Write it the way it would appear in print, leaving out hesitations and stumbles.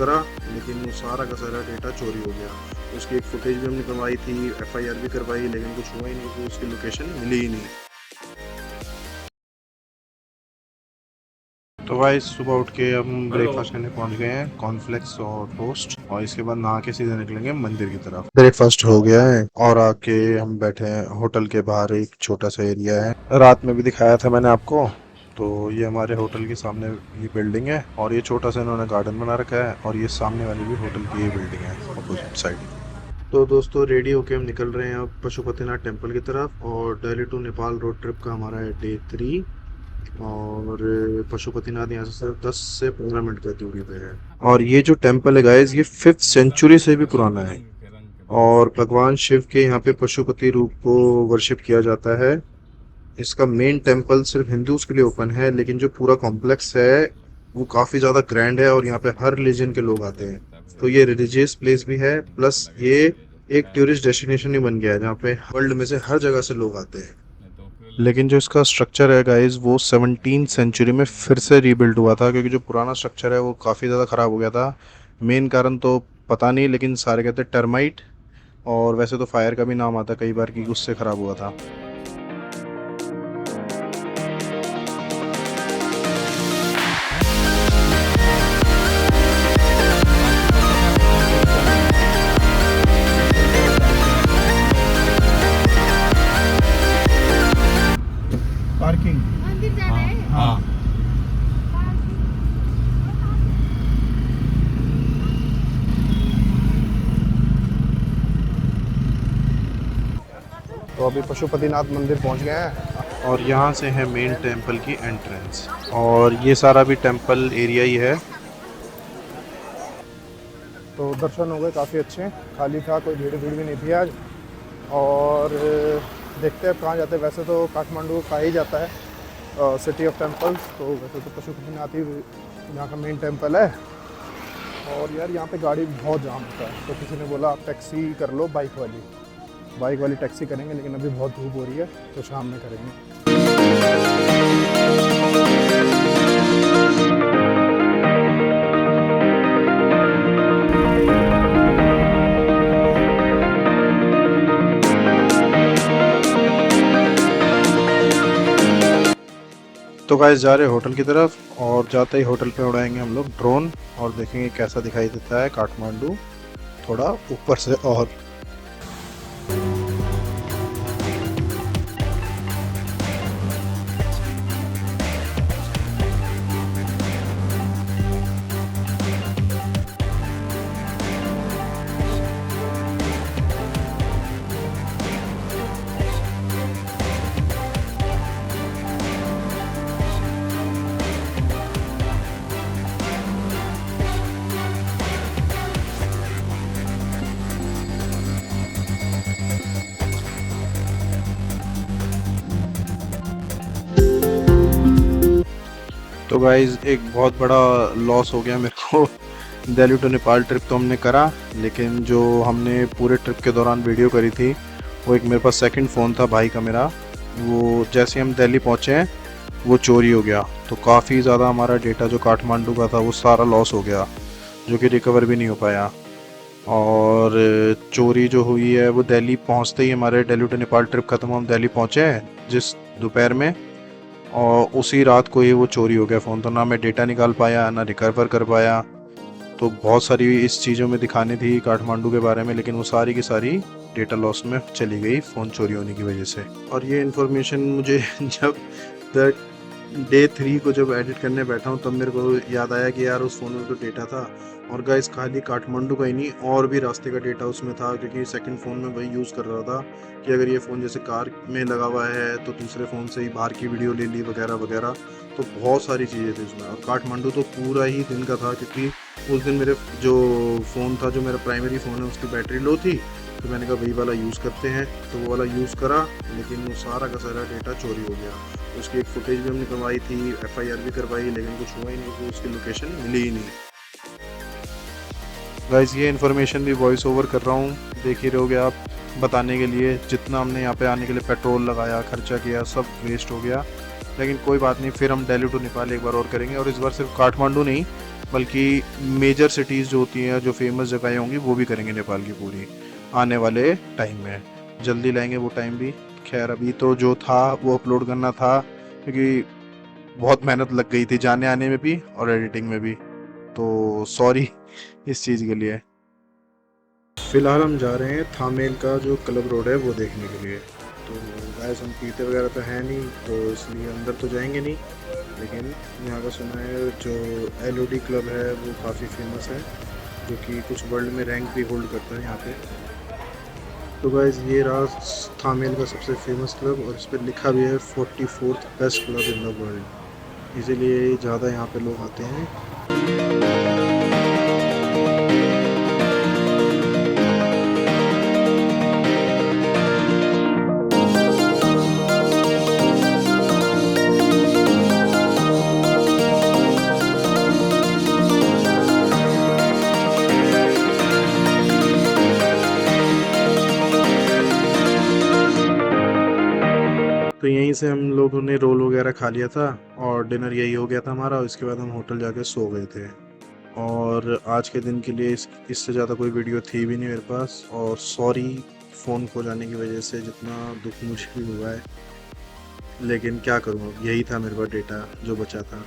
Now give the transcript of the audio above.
करा, लेकिन वो सारा का सारा डेटा चोरी हो गया। उसकी एक फुटेज भी हमने करवाई थी, एफआईआर भी करवाई, लेकिन कुछ हुआ ही नहीं, तो उसकी लोकेशन मिली ही नहीं। तो भाई सुबह उठ के हम ब्रेकफास्ट करने पहुंच गए हैं, कॉर्नफ्लेक्स और टोस्ट, और इसके बाद नहा के सीधे निकलेंगे मंदिर की तरफ। ब्रेकफास्ट हो गया है और आके हम बैठे हैं होटल के बाहर, एक छोटा सा एरिया है, रात में भी दिखाया था मैंने आपको। तो ये हमारे होटल के सामने ये बिल्डिंग है, और ये छोटा सा इन्होंने गार्डन बना रखा है, और ये सामने वाली भी होटल की ये बिल्डिंग है अपोजिट साइड। तो दोस्तों रेडी होके हम निकल रहे हैं अब पशुपतिनाथ टेम्पल की तरफ, और Delhi to Nepal road trip का हमारा है डे 3। और पशुपतिनाथ यहाँ से सिर्फ 10 से 15 मिनट की दूरी पे है। और ये जो टेम्पल है गाइस, ये 5th सेंचुरी से भी पुराना है, और भगवान शिव के यहाँ पे पशुपति रूप को वर्शिप किया जाता है। इसका मेन टेम्पल सिर्फ हिंदूज के लिए ओपन है, लेकिन जो पूरा कॉम्प्लेक्स है वो काफी ज्यादा ग्रैंड है, और यहाँ पे हर रिलीजन के लोग आते हैं। तो ये रिलीजियस प्लेस भी है, प्लस ये एक टूरिस्ट डेस्टिनेशन ही बन गया है, जहाँ पे वर्ल्ड में से हर जगह से लोग आते हैं। लेकिन जो इसका स्ट्रक्चर है गाइस, वो 17 सेंचुरी में फिर से रीबिल्ड हुआ था, क्योंकि जो पुराना स्ट्रक्चर है वो काफ़ी ज़्यादा ख़राब हो गया था। मेन कारण तो पता नहीं, लेकिन सारे कहते हैं टर्माइट, और वैसे तो फायर का भी नाम आता कई बार कि उससे ख़राब हुआ था। पार्किंग मंदिर जाना है। हाँ। तो अभी पशुपतिनाथ मंदिर पहुंच गए हैं, और यहाँ से है मेन टेम्पल की एंट्रेंस, और ये सारा भी टेम्पल एरिया ही है। तो दर्शन हो गए काफ़ी अच्छे, खाली था, कोई भीड़ भी नहीं थी आज। और देखते हैं अब कहाँ जाते हैं। वैसे तो काठमांडू कहा ही जाता है सिटी ऑफ टेम्पल्स, तो वैसे तो पशुपतिनाथ ही यहाँ का मेन टेम्पल है। और यार यहाँ पे गाड़ी बहुत जाम होता है, तो किसी ने बोला आप टैक्सी कर लो, बाइक वाली टैक्सी करेंगे, लेकिन अभी बहुत धूप हो रही है, तो शाम में करेंगे। तो गाइस जा रहे हैं होटल की तरफ, और जाते ही होटल पे उड़ाएंगे हम लोग ड्रोन, और देखेंगे कैसा दिखाई देता है काठमांडू थोड़ा ऊपर से। और तो गाइज एक बहुत बड़ा लॉस हो गया मेरे को। दिल्ली टू नेपाल ट्रिप तो हमने करा, लेकिन जो हमने पूरे ट्रिप के दौरान वीडियो करी थी, वो एक मेरे पास सेकंड फ़ोन था भाई का मेरा, वो जैसे हम दिल्ली पहुँचे हैं वो चोरी हो गया। तो काफ़ी ज़्यादा हमारा डेटा जो काठमांडू का था वो सारा लॉस हो गया, जो कि रिकवर भी नहीं हो पाया। और चोरी जो हुई है वो दिल्ली पहुँचते ही, हमारे दिल्ली टू नेपाल ट्रिप ख़त्म, हम दिल्ली पहुँचे हैं जिस दोपहर में, और उसी रात को ही वो चोरी हो गया फ़ोन। तो ना मैं डेटा निकाल पाया, ना रिकवर कर पाया। तो बहुत सारी इस चीज़ों में दिखानी थी काठमांडू के बारे में, लेकिन वो सारी की सारी डेटा लॉस में चली गई फ़ोन चोरी होने की वजह से। और ये इन्फॉर्मेशन मुझे जब डे 3 को जब एडिट करने बैठा हूँ, तब मेरे को याद आया कि यार उस फ़ोन में तो डेटा था। और गाइस खाली काठमांडू का ही नहीं, और भी रास्ते का डेटा उसमें था, क्योंकि सेकंड फ़ोन में वही यूज़ कर रहा था कि अगर ये फ़ोन जैसे कार में लगा हुआ है तो दूसरे फ़ोन से ही बाहर की वीडियो ले ली वगैरह वगैरह। तो बहुत सारी चीज़ें थी उसमें। और काठमांडू तो पूरा ही दिन का था, क्योंकि उस दिन मेरे जो फ़ोन था, जो मेरा प्राइमरी फ़ोन है, उसकी बैटरी लो थी, तो मैंने कहा वही वाला यूज़ करते हैं, तो वो वाला यूज़ करा, लेकिन वो सारा का सारा डेटा चोरी हो गया। उसकी एक फुटेज भी हमने करवाई थी, एफआईआर भी करवाई, लेकिन कुछ हुआ ही नहीं, तो उसकी लोकेशन मिली ही नहीं। गाइस ये इन्फॉर्मेशन भी वॉइस ओवर कर रहा हूँ, देख ही रहोगे आप, बताने के लिए जितना हमने यहाँ पे आने के लिए पेट्रोल लगाया, खर्चा किया, सब वेस्ट हो गया। लेकिन कोई बात नहीं, फिर हम दिल्ली टू नेपाल एक बार और करेंगे, और इस बार सिर्फ काठमांडू नहीं, बल्कि मेजर सिटीज़ जो होती हैं, जो फेमस जगहें होंगी, वो भी करेंगे नेपाल की पूरी आने वाले टाइम में। जल्दी लाएंगे वो टाइम भी। खैर अभी तो जो था वो अपलोड करना था, क्योंकि बहुत मेहनत लग गई थी जाने आने में भी और एडिटिंग में भी, तो सॉरी इस चीज़ के लिए। फ़िलहाल हम जा रहे हैं थामेल का जो क्लब रोड है वो देखने के लिए। तो गाइस हम पीते वगैरह तो है नहीं, तो इसलिए अंदर तो जाएंगे नहीं, लेकिन यहाँ का सुना है जो एलओडी क्लब है वो काफ़ी फेमस है, जो कि कुछ वर्ल्ड में रैंक भी होल्ड करता है यहाँ पे। तो गाइस ये रहा थामेल का सबसे फेमस क्लब, और इस पर लिखा भी है 44th best club in the world, इसीलिए ज़्यादा यहाँ पे लोग आते हैं। तो यहीं से हम लोगों ने रोल वगैरह खा लिया था, और डिनर यही हो गया था हमारा, और इसके बाद हम होटल जाके सो गए थे। और आज के दिन के लिए इससे ज़्यादा कोई वीडियो थी भी नहीं मेरे पास, और सॉरी फ़ोन खो जाने की वजह से जितना दुख मुझे भी हुआ है, लेकिन क्या करूँ, अब यही था मेरे पास डेटा जो बचा था।